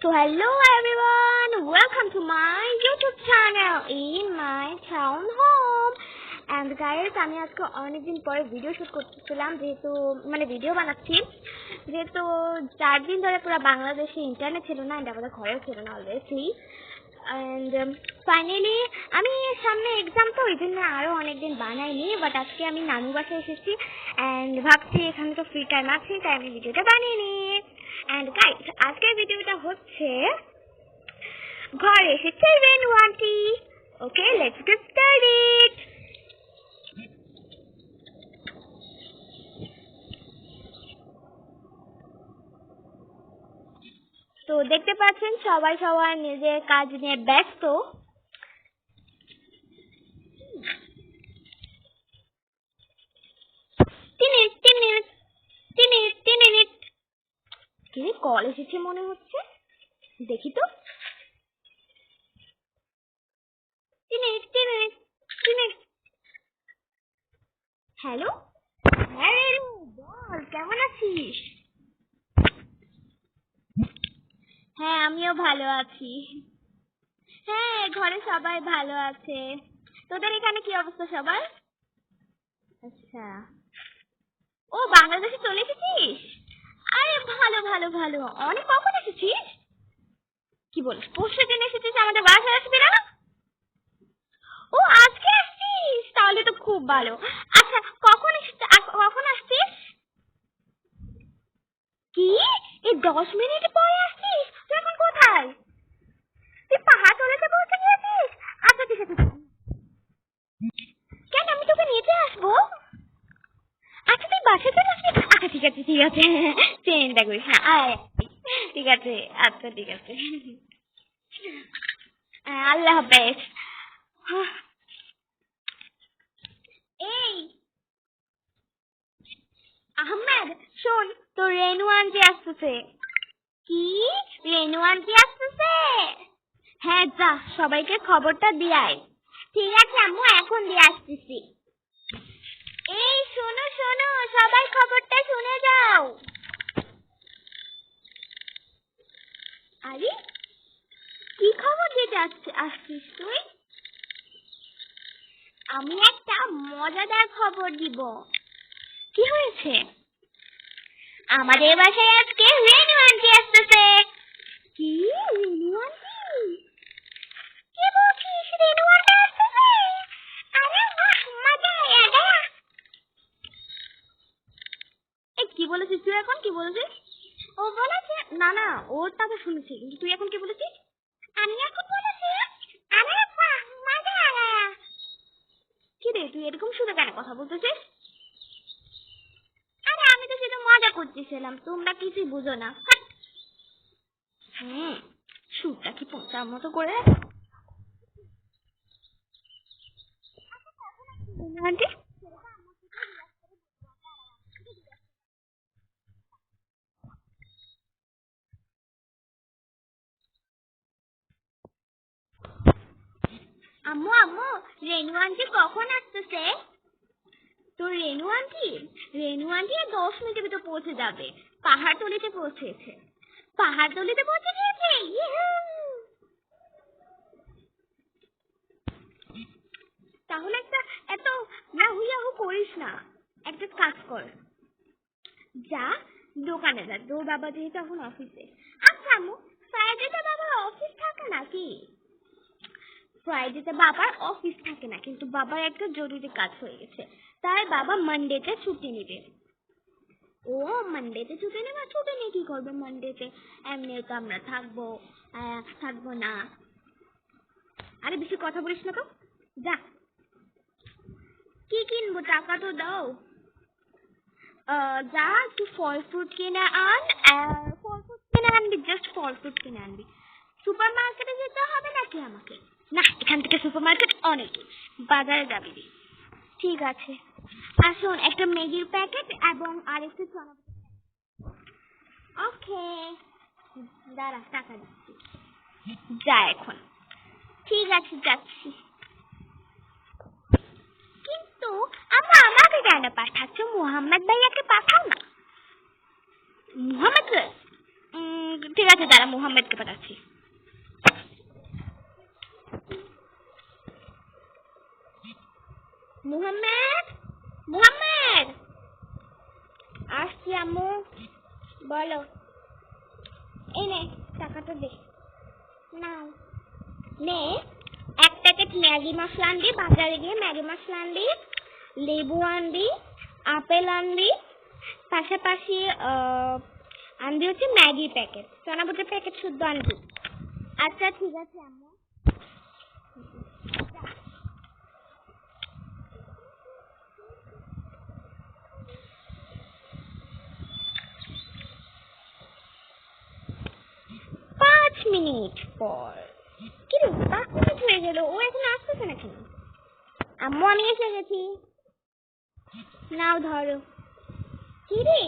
So hello everyone, welcome to my YouTube channel in my town home. And guys, আমি আজকে অনেকদিন পরে video shoot করতেছিলাম, যেহেতু ভিডিও বানাচ্ছি, যেহেতু 4 দিন ধরে পুরো বাংলাদেশে ইন্টারনেট ছিল না, এন্ড আমাদের ঘরেও ছিল না অলরেডি। অ্যান্ড ফাইনালি আমি সামনে এক্সাম, তো ওই জন্য আরও অনেকদিন বানাইনি, বাট আজকে আমি নানু বাসায় এসেছি অ্যান্ড ভাবছি এখানে তো ফ্রি টাইম আছে, তাই আমি ভিডিওটা বানিয়ে নিই। অ্যান্ড গাইস, আজকের ভিডিওটা হচ্ছে ঘরে এসেছে Renu aunty. Okay, let's get started. তো দেখতে পাচ্ছেন সবাই সবার নিজের কাজ নিয়ে ব্যস্ত। কল এসেছে মনে হচ্ছে, দেখি তো। হ্যালো, হ্যাঁ বল, কেমন আছিস? হ্যাঁ, আমিও ভালো আছি। হ্যাঁ, ঘরে সবাই ভালো আছে। তোদের এখানে কি অবস্থা সবার? আচ্ছা, ও বাংলাদেশে চলে এসেছিস? আরে ভালো ভালো ভালো। অনেক কখন এসেছিস? কি বলিস, পরশু দিন এসেছিস? আমাদের বাসায় আসবি না? ও আজকে আসছিস, তাহলে তো খুব ভালো। আচ্ছা, কখন আসছিস? কি, এই 10 মিনিট পরে আসছিস? তুই এখন কোথায়? তুই পাহাড় তলাতে পৌঁছে গিয়েছিস? আচ্ছা ঠিক আছে, কেন আমি তোকে নিতে আসবো। আচ্ছা তুই বাসায় চলে আসবি? আচ্ছা ঠিক আছে ঠিক আছে, চিন্তা করিস না, আয়। ঠিক আছে, আচ্ছা ঠিক আছে, আল্লাহ হাফেজ। এই আহমেদ, শোন, তোর রেনু আন্টি আসতেছে। কি, রেনু আন্টি আসতেছে? হ্যাঁ, যা সবাইকে খবরটা দিয়ে আয়। ঠিক আছে আম্মু, এখন দিয়ে আসতেছি। এই শোনো শোনো, সবাই খবরটা শুনে যাও। আরে কি খবর দিতে আসছিস তুই? আমি একটা মজাদার খবর দিব। কি হয়েছে? আমাদের বাসায় আজকে রেনু আন্টি আসতেছে। কি, রেনু আন্টি? কি বলছিস, রেনু আন্টি আসতেছে? আরে বাহ, মজা আয়েগা। এই কি বলেছিস তুই এখন, কি বলেছিস? ও বলেছে, না না, ওর তা তো শুনেছি, কিন্তু তুই এখন কি বলেছিস? আমি এখন বলেছি, আরে বাহ, মজা আয়েগা। কি রে, তুই এরকম শুনে কেন কথা বলতেছিস? আরে আমি তো শুধু মজা করতেছিলাম, তোমরা কিছুই বুঝো না। সুরটা কি পচার মতো করে। আন্টি, আম্মু আম্মু, রেনু আন্টি কখন আসতেছে? তো রেনু আন্টি আর 10 মিনিটের ভিতর পৌঁছে যাবে। পাহাড়তলিতে পৌঁছেছে। পাহাড়তলিতে পৌঁছে গিয়েছে। তাহলে এত ইয়াহু ইয়াহু করিস না, একটা কাজ কর, যা দোকানে যা, তোর বাবা যেহেতু এখন অফিসে। আচ্ছা আম্মু, ফ্রাইডেতে বাবার অফিস থাকে নাকি? ফ্রাইডেতে বাবার অফিস থাকে না, কিন্তু বাবার একটা জরুরি কাজ হয়ে গেছে, তাই বাবা মানডেতে ছুটি নেবে। ও মানডেতে ছুটি নেবে? ছুটি নিয়ে কি করবে মানডেতে? এমনি তো আমরা থাকবো না। আরে বেশি কথা বলিস না তো, যা। কি কিনবো, টাকা তো দাও। যা একটু ফল ফ্রুট কিনে আন। ফল ফ্রুট কিনে আনবি, জাস্ট ফল ফ্রুট কিনে আনবি। সুপার মার্কেটে যেতে হবে নাকি আমাকে? না, এখান থেকে সুপার মার্কেট অনেক দূর, বাজারে যাবি। ঠিক আছে। আর শোন, একটা ম্যাগির প্যাকেট এবং আরেকটু চনা। ওকে, দাঁড়া, টাকা দিচ্ছি, যা এখন। ঠিক আছে, যাচ্ছি। কিন্তু আমাকে কেন পাঠাচ্ছ? মুহাম্মদ ভাইয়াকে পাঠাও না। মুহাম্মদ ঠিক আছে, দাঁড়া, মুহাম্মদকে পাঠাচ্ছি। মুহাম্মদ, মুহাম্মদ, আসছি আম্মু। বলো। এই নে টাকাটা দে। নাও নে, এক প্যাকেট ম্যাগি মশলা আনবি, বাজারে গিয়ে ম্যাগি মশলা আনবি, লেবু আনবি, আপেল আনবি, পাশাপাশি আনবি হচ্ছে ম্যাগি প্যাকেট, চনা বুটের প্যাকেট শুদ্ধ আনবি। আচ্ছা ঠিক আছে আম্মু। 5 মিনিট পর। কি রে, 5 মিনিট হয়ে গেল, ও এখন আসতেছে না কেন? আম্মু আমি এসে গেছি। নাও ধরো। কি রে,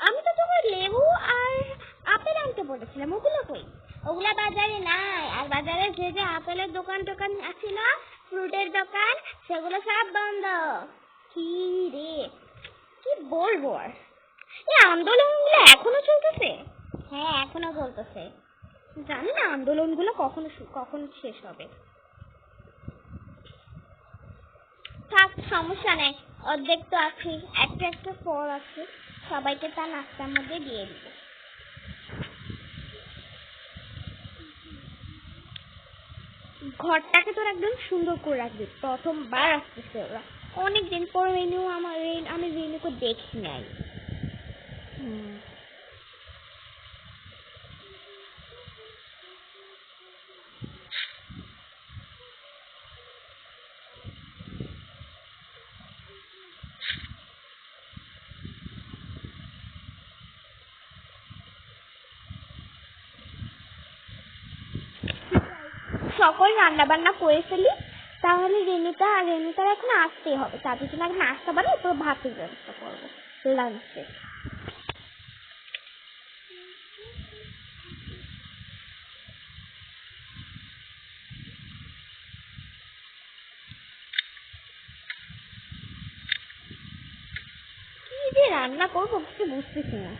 আমি তো তোমার লেবু আর আপেল আনতে বলেছিলাম, ওগুলো কই? ওগুলা বাজারে নাই, আর বাজারে যে যে আপেলের দোকান টোকান আছে না, ফ্রুটের দোকান, সেগুলো সব বন্ধ। কি রে, কি বলবো আর, এই আন্দোলনগুলো এখনো চলতেছে? হ্যাঁ এখনো চলতেছে, জানি না আন্দোলনগুলো কখন শেষ হবে। থাক, সমস্যা নেই, অর্ধেক তো আছে, একটা একটা ফল আছে, সবাইকে তার নাস্তার মধ্যে দিয়ে দিব। ঘরটাকে তোর একদম সুন্দর করে রাখবি, প্রথমবার আসতেছে ওরা, অনেকদিন পর আমি রেনুকে দেখি নাই। সকল রান্না বান্না করে ফেলি, তাহলে রেনুতার এখন আসতেই হবে, তার জন্য এখন নাস্তা বানাই, তো ভাতের ব্যবস্থা করবো লাঞ্চে। কি যে রান্না করবো কিছু বুঝতেছি না।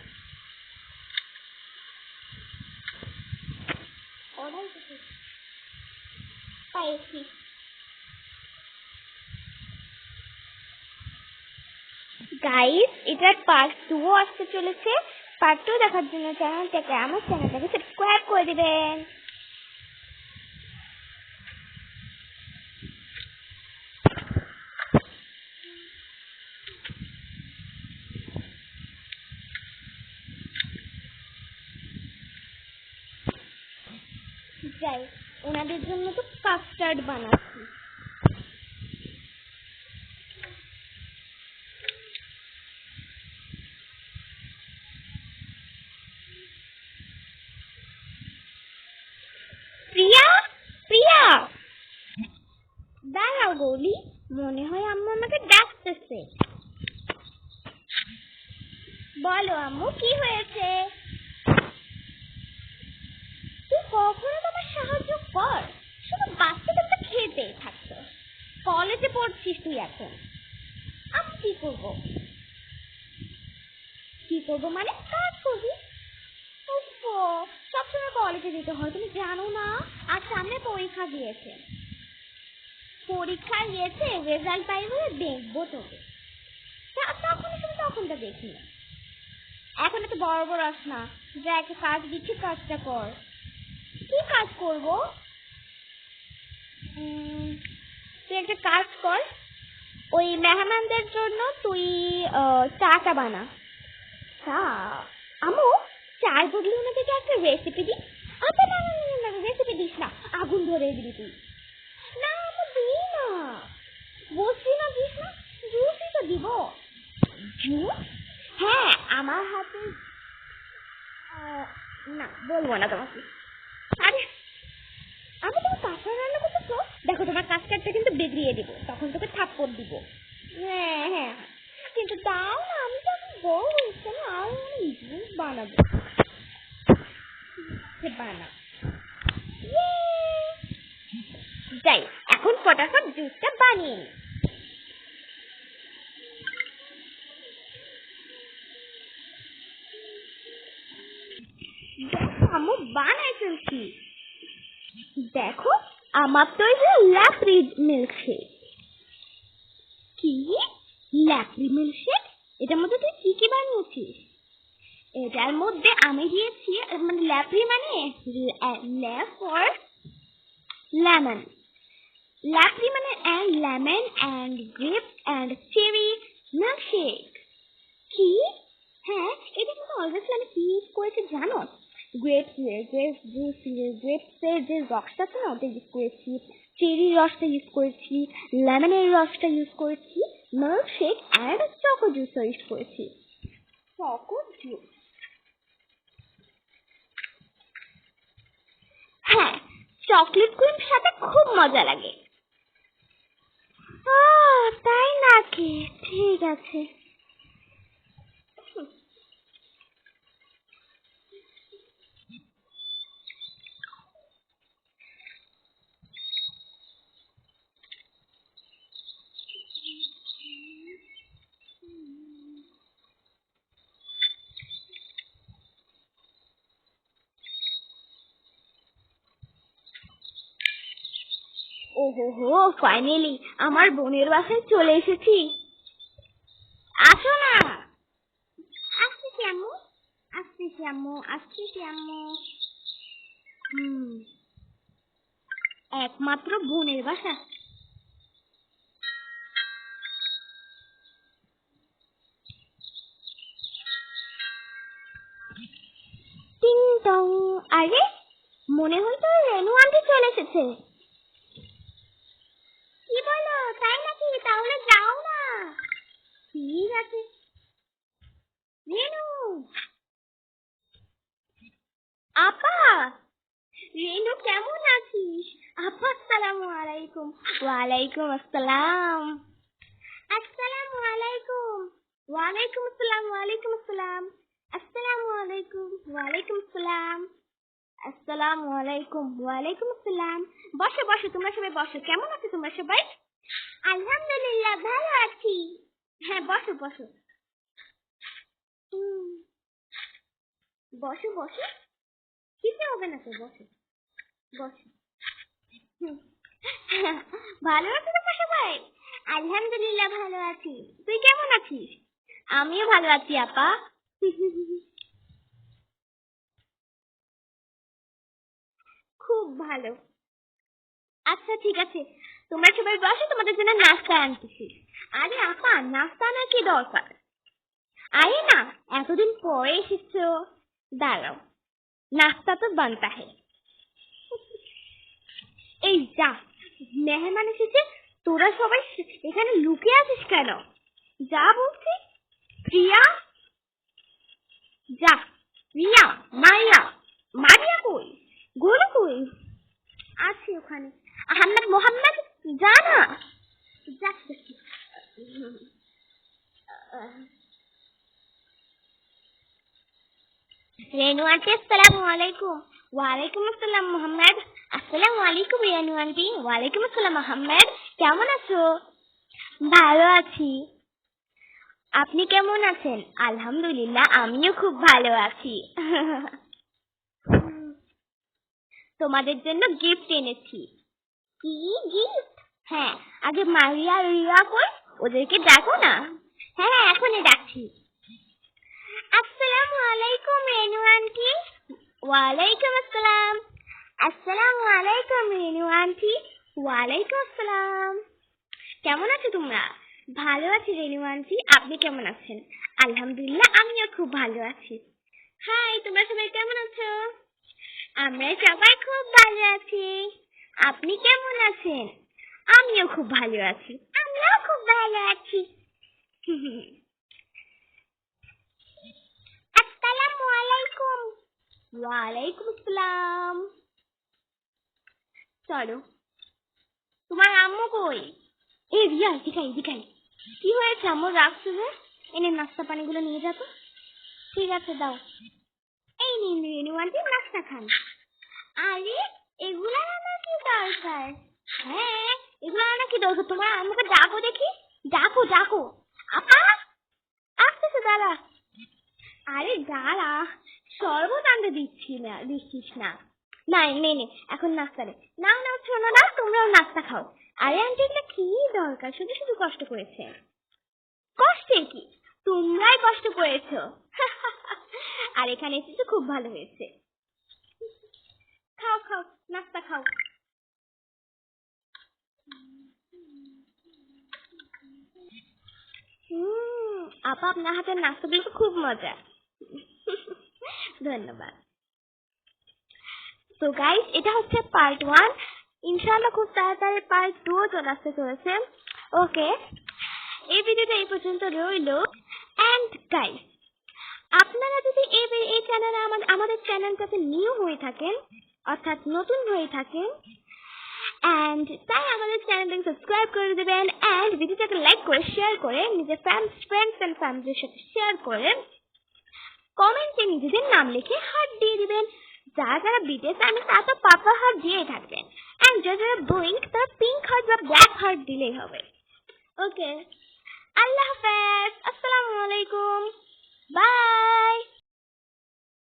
পাইছি। গাইস, এটার পার্ট 2 আসতে চলেছে। পার্ট 2 দেখার জন্য আমার চ্যানেলটাকে সাবস্ক্রাইব করে দিবেন। যাই, ওনাদের জন্য তো কাস্টার্ড বানাচ্ছি। প্রিয়া, প্রিয়া, দাঁড়াও গৌলি, মনে হয় আম্মু আমাকে ডাকতেছে। বলো আম্মু, কি হয়েছে? তুই কখনো তোমার সাহায্য কর, শুধু বাচ্চাদের খেতেই থাকতো। কলেজে পড়ছিস তুই এখন, আমি কি করবো? কি করবো মানে কাজ করবি। সবসময় কলেজে যেতে হয়, তুমি জানো না? আর সামনে পরীক্ষা দিয়েছে, রেজাল্ট পাই বলে দেখবো তোকে, তখনটা দেখি না। এখন এত বড় বড় আস না, যা একটা কাজ দিচ্ছি কাজটা কর। কি কাজ করবো? তুই একটা কাজ কর, ওই মেহমানদের জন্য তুই চাটা বানা। চা? আম্মু, চার বদলে ওনাদেরকে একটা রেসিপি দিই। আচ্ছা না না না, রেসিপি দিস না, আগুন ধরে দিবি তুই। না আম্মু, দিই না, বলছি না দিস না, জুসই তো দিব। জুস? হ্যাঁ, আমার হাতে। না, বলবো না তোমাকে। আরে আমি তুমি কাঁচা রান্না করতেছো, দেখো তোমার কাজটা কিন্তু বিগড়িয়ে দিব, তখন তোকে থাপ্পড় দিব। হ্যাঁ হ্যাঁ, কিন্তু তাও না, আমি তো এখন বড় হয়েছে না, আর আমি জুস বানাবো। বানা। যাই, এখন ফটাফট জুসটা বানিয়ে নি। বানাই ফেলছি। দেখো আমার তৈরি ল্যাপ্রি মিল্কশেক। কি ল্যাপ্রি মিল্কশেক? এটার মধ্যে তুই কি কি বানিয়েছিস? এটার মধ্যে আমি দিয়েছি মানে ল্যাপ্রি মানে ল্যাপ ফর লেমন, ল্যাপ্রি মানে and lemon and grapes and cherry milkshake। কি? হ্যাঁ, এটা কিন্তু অলওয়েজ আমি কি ইউজ করেছি জানো? গ্রেপসের যে রসটা আছে না ওটা ইউজ করেছি, চেরি রসটা ইউজ করেছি, লেমনের রসটা ইউজ করেছি, মিল্কশেক অ্যান্ড চকো জুসও ইউজ করেছি। চকো জুস, হ্যাঁ, চকলেট ক্রিম সাথে খুব মজা লাগে। তাই নাকি? ঠিক আছে। ওহো, ফাইনালি আমার বোনের বাসায় চলে এসেছি। আসো না। আসতেছি আম্মু, আসতেছি আম্মু, আসতেছি আম্মু। একমাত্র বোনের বাসা। টিং টং। আরে মনে হয় তো রেনু আন্টি চলে এসেছে। কি বলো, তাই নাকি? তাহলে যাও না। ঠিক আছে। রেনু, আপা, রেনু কেমন আছিস? আপা আসসালামু আলাইকুম। ওয়ালাইকুম আসসালাম। আসসালামু আলাইকুম। ওয়ালাইকুম আসসালাম। ওয়ালাইকুম আসসালাম। আসসালামু আলাইকুম। ওয়ালাইকুম আসসালাম। আসসালামু আলাইকুম। ওয়ালাইকুম আসসালাম। বসো বসো, তোমরা সবাই বসো। কেমন আছো তোমরা সবাই? আলহামদুলিল্লাহ ভালো আছি। হ্যাঁ বসো বসো। বসো বসো, কিছু হবে না তো, বসো বসো। ভালো আছো তোমরা সবাই? আলহামদুলিল্লাহ ভালো আছি। তুই কেমন আছিস? আমিও ভালো আছি আপা। খুব ভালো। আচ্ছা ঠিক আছে, তোমরা সবাই বসো, তোমাদের জন্য নাস্তা আনতেছি। আরে আপা, নাস্তা আনার কি দরকার? আরে না, এতদিন পরে এসেছো, দাঁড়াও, নাস্তা তো বানতা হে। এই যা, মেহমান এসেছে, তোরা সবাই এখানে লুকিয়ে আছিস কেন? যা বলছি। প্রিয়া, যা। রিয়া, মারিয়া, মারিয়া কই? গোলু কই? আছে ওখানে। আহমেদ মোহাম্মদ, যা না। যাচ্ছি। রেনু আন্টি আসসালামু আলাইকুম। ওয়ালাইকুম আসসালাম মোহাম্মদ। আসসালামু আলাইকুম রেনু আন্টি। ওয়ালাইকুম আসসালাম মোহাম্মদ। কেমন আছো? ভালো আছি। আপনি কেমন আছেন? আলহামদুলিল্লাহ আমিও খুব ভালো আছি। তোমাদের জন্য গিফট এনেছি। কি গিফট? হ্যাঁ, আগে মারিয়া আর রিয়া কই? ওদেরকে ডাকো না। হ্যাঁ এখনই ডাকছি। আসসালামু আলাইকুম রেনু আন্টি। ওয়ালাইকুম আসসালাম। আসসালামু আলাইকুম রেনু আন্টি। ওয়ালাইকুম আসসালাম। কেমন আছো তোমরা? ভালো আছি রেনু আন্টি, আপনি কেমন আছেন? আলহামদুলিল্লাহ আমিও খুব ভালো আছি। হাই, তোমরা সবাই কেমন আছো? আমরা সবাই খুব ভালো আছি। আপনি কেমন আছেন? আমিও খুব ভালো আছি। আমরাও খুব ভালো আছি। আসসালামু আলাইকুম। ওয়ালাইকুম আসসালাম। চলো, তোমার আম্মু কই? এই রিয়া, এদিকে এদিকে। কি হয়েছে আম্মু, রাখছো যে? এনে নাস্তা পানিগুলো নিয়ে যাবো। ঠিক আছে দাও। এই নিন রেনু আন্টি, নাস্তা খান। আরে এগুলা আনার কি দরকার? হ্যাঁ, এগুলো আনার কি দরকার? তোমার আম্মুকে ডাকো দেখি। ডাকো ডাকো। আপা আসতেছে, দাঁড়া। আরে দাঁড়া, শরবত আনতে দিচ্ছিস না। না নে নে, এখন নাস্তা নে। না না শোনো না, তোমরাও নাস্তা খাও। আরে আন্টি, এটা কি দরকার, শুধু শুধু কষ্ট করেছে। কষ্টে কি, তোমরাই কষ্ট করেছো। আর এখানে এসেছো, খুব ভালো হয়েছে। খাও খাও, নাস্তা খাও। আপা, আপনার হাতের নাস্তাগুলো তো খুব মজা। ধন্যবাদ। তো গাইস, এটা হচ্ছে পার্ট 1। ইনশাআল্লাহ খুব তাড়াতাড়ি পার্ট 2 চলে আসতে চলেছে। ওকে, এই ভিডিওটা এই পর্যন্ত রইলো। এন্ড গাইস, আপনারা যদি এই চ্যানেলে আমাদের চ্যানেলটাতে নিউ হয়ে থাকেন, অর্থাৎ নতুন হয়ে থাকেন, এন্ড তাই আমাদের চ্যানেলটাকে সাবস্ক্রাইব করে দেবেন, এন্ড ভিডিওটাকে লাইক করে শেয়ার করে নিজের ফ্রেন্ডস এন্ড ফ্যামিলির সাথে শেয়ার করে কমেন্টে নিজেদের নাম লিখে হার্ট দিয়ে দিবেন। যারা বিদেশ আমি তারা তো পাপা হার্ট দিয়ে থাকবেন, এন্ড যারা ব্লিঙ্ক তারা পিঙ্ক হার্ট বা ব্ল্যাক হার্ট দিলেই হবে। ওকে, আল্লাহ হাফেজ, আসসালামু আলাইকুম।